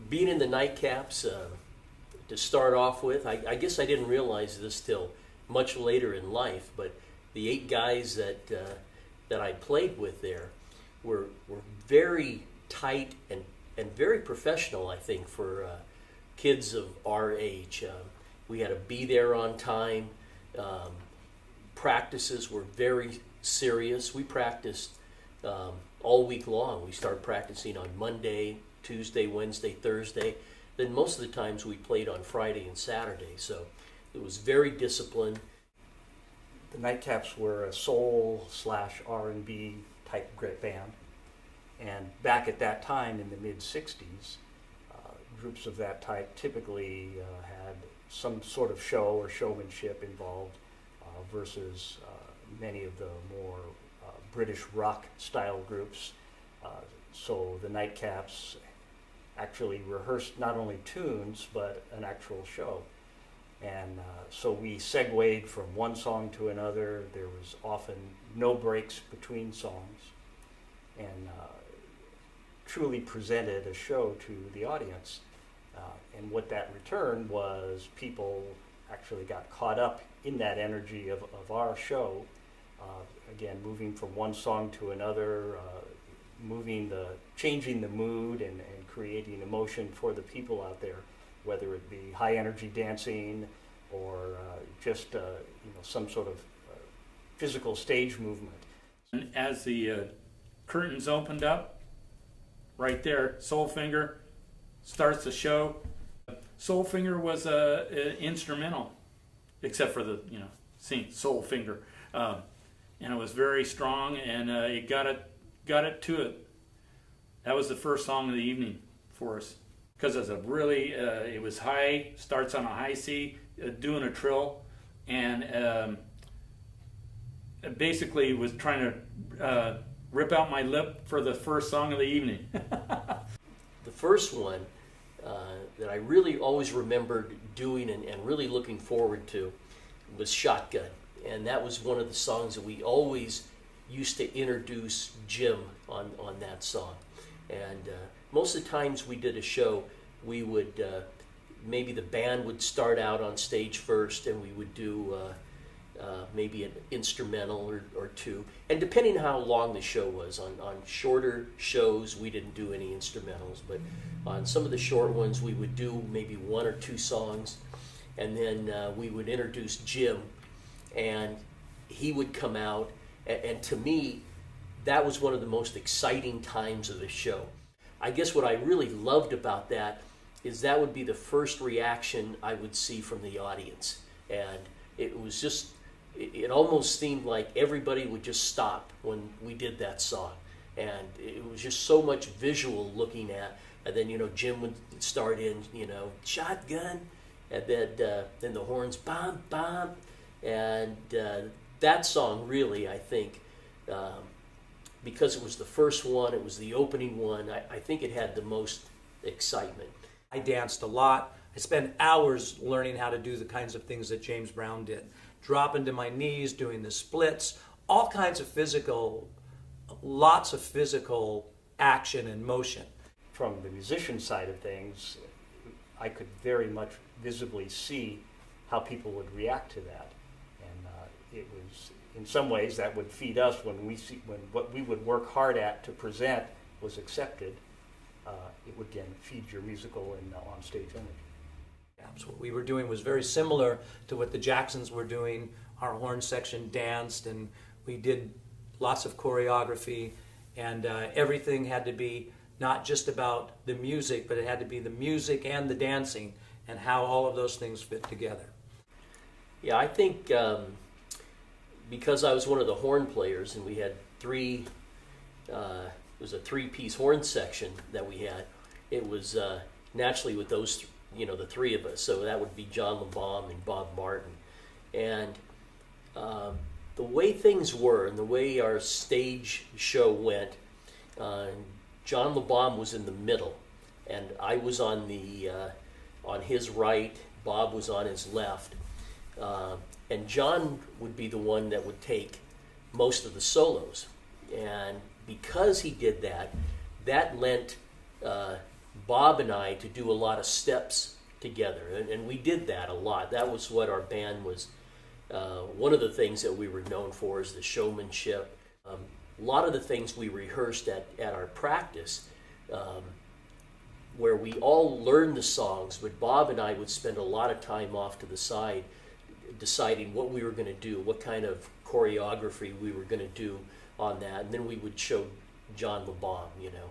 being in the Nightcaps, to start off with, I guess I didn't realize this till much later in life, but the 8 guys that I played with there were very tight and very professional, I think, for kids of our age. We had to be there on time. Practices were very serious. We practiced all week long. We started practicing on Monday, Tuesday, Wednesday, Thursday. Then most of the times we played on Friday and Saturday. So it was very disciplined. The Nightcaps were a soul/R&B type great band. And back at that time in the mid-'60s, groups of that type typically had some sort of show or showmanship involved versus many of the more British rock style groups. So the Nightcaps actually rehearsed not only tunes but an actual show. And so we segued from one song to another. There was often no breaks between songs, and truly presented a show to the audience. And what that returned was people actually got caught up in that energy of our show. Again, moving from one song to another, changing the mood and creating emotion for the people out there, whether it be high energy dancing or just some sort of physical stage movement. And as the curtains opened up, right there, Soulfinger starts the show. Soulfinger was a instrumental, except for the scene Soulfinger, and it was very strong, and it got it to it. That was the first song of the evening for us, because it's it was high, starts on a high C, doing a trill, and it basically was trying to rip out my lip for the first song of the evening. The first one that I really always remembered doing and really looking forward to was Shotgun. And that was one of the songs that we always used to introduce Jim on that song. And most of the times we did a show, we would, maybe the band would start out on stage first, and we would do maybe an instrumental or two. And depending how long the show was, on shorter shows we didn't do any instrumentals, but on some of the short ones we would do maybe 1 or 2 songs, and then we would introduce Jim, and he would come out, and to me that was one of the most exciting times of the show. I guess what I really loved about that is that would be the first reaction I would see from the audience, and it was just, it almost seemed like everybody would just stop when we did that song, and it was just so much visual looking at. And then Jim would start in shotgun, and then the horns bam bam, and that song really, I think, because it was the first one, it was the opening one, I think it had the most excitement. I danced a lot. I spent hours learning how to do the kinds of things that James Brown did. Dropping to my knees, doing the splits, all kinds of lots of physical action and motion. From the musician side of things, I could very much visibly see how people would react to that. And it was, in some ways, that would feed us when what we would work hard at to present was accepted. It would again feed your musical and on-stage energy. So what we were doing was very similar to what the Jacksons were doing. Our horn section danced, and we did lots of choreography, and everything had to be not just about the music, but it had to be the music and the dancing, and how all of those things fit together. Yeah, I think because I was one of the horn players, and we had it was a 3-piece horn section that we had. It was naturally with those, the 3 of us. So that would be John LeBaum and Bob Martin. And the way things were and the way our stage show went, John LeBaum was in the middle, and I was on his right, Bob was on his left. And John would be the one that would take most of the solos. And because he did that, that lent Bob and I to do a lot of steps together, and we did that a lot. That was what our band was. One of the things that we were known for is the showmanship. A lot of the things we rehearsed at our practice, where we all learned the songs, but Bob and I would spend a lot of time off to the side deciding what we were going to do, what kind of choreography we were going to do on that, and then we would show John the bomb, you know.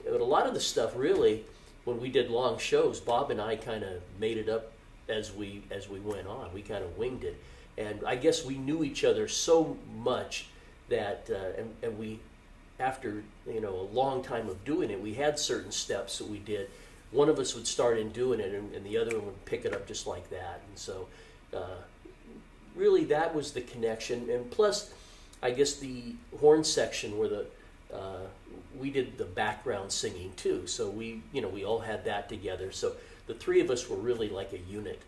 But a lot of the stuff, really, when we did long shows, Bob and I kind of made it up as we went on. We kind of winged it, and I guess we knew each other so much that, and we, after a long time of doing it, we had certain steps that we did. One of us would start in doing it, and the other one would pick it up just like that, and so. Really, that was the connection, and plus, I guess the horn section where we did the background singing too. So we all had that together. So the three of us were really like a unit.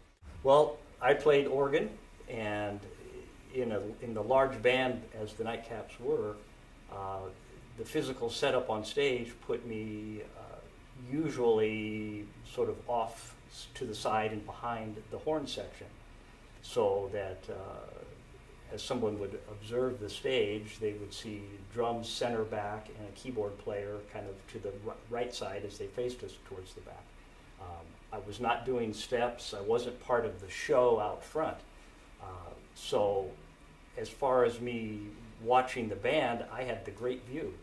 Well, I played organ, and in the large band as the Nightcaps were, the physical setup on stage put me usually sort of off to the side and behind the horn section. So that as someone would observe the stage, they would see drums center back and a keyboard player kind of to the right side as they faced us towards the back. I was not doing steps. I wasn't part of the show out front. So as far as me watching the band, I had the great view.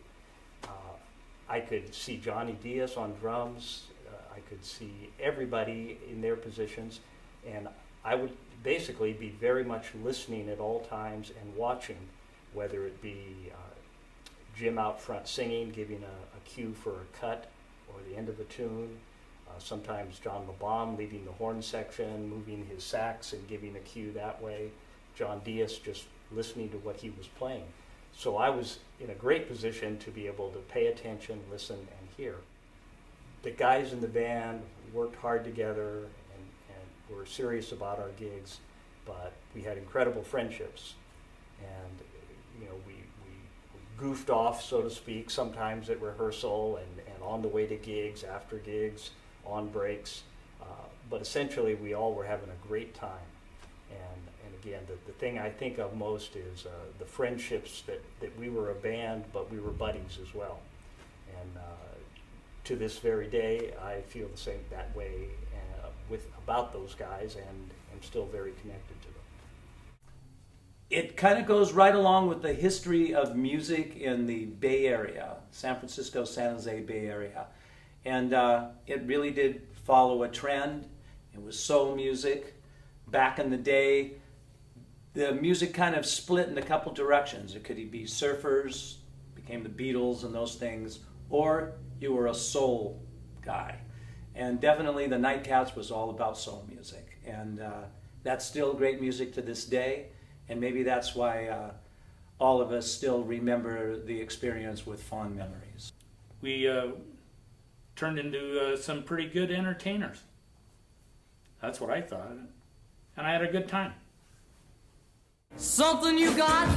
I could see Johnny Diaz on drums. I could see everybody in their positions, and I would basically be very much listening at all times and watching, whether it be Jim out front singing, giving a cue for a cut or the end of a tune. Sometimes John LeBomb leading the horn section, moving his sax and giving a cue that way. John Diaz just listening to what he was playing. So I was in a great position to be able to pay attention, listen, and hear. The guys in the band worked hard together, were serious about our gigs, but we had incredible friendships, and we goofed off, so to speak, sometimes at rehearsal and on the way to gigs, after gigs, on breaks, but essentially we all were having a great time. And again, the thing I think of most is the friendships that we were a band, but we were buddies as well. And to this very day, I feel the same that way about those guys, and I'm still very connected to them. It kind of goes right along with the history of music in the Bay Area, San Francisco, San Jose Bay Area. And it really did follow a trend. It was soul music. Back in the day, the music kind of split in a couple directions. It could be surfers, became the Beatles and those things, or you were a soul guy. And definitely the Nightcaps was all about soul music. And that's still great music to this day. And maybe that's why all of us still remember the experience with fond memories. We turned into some pretty good entertainers. That's what I thought. And I had a good time. Something you got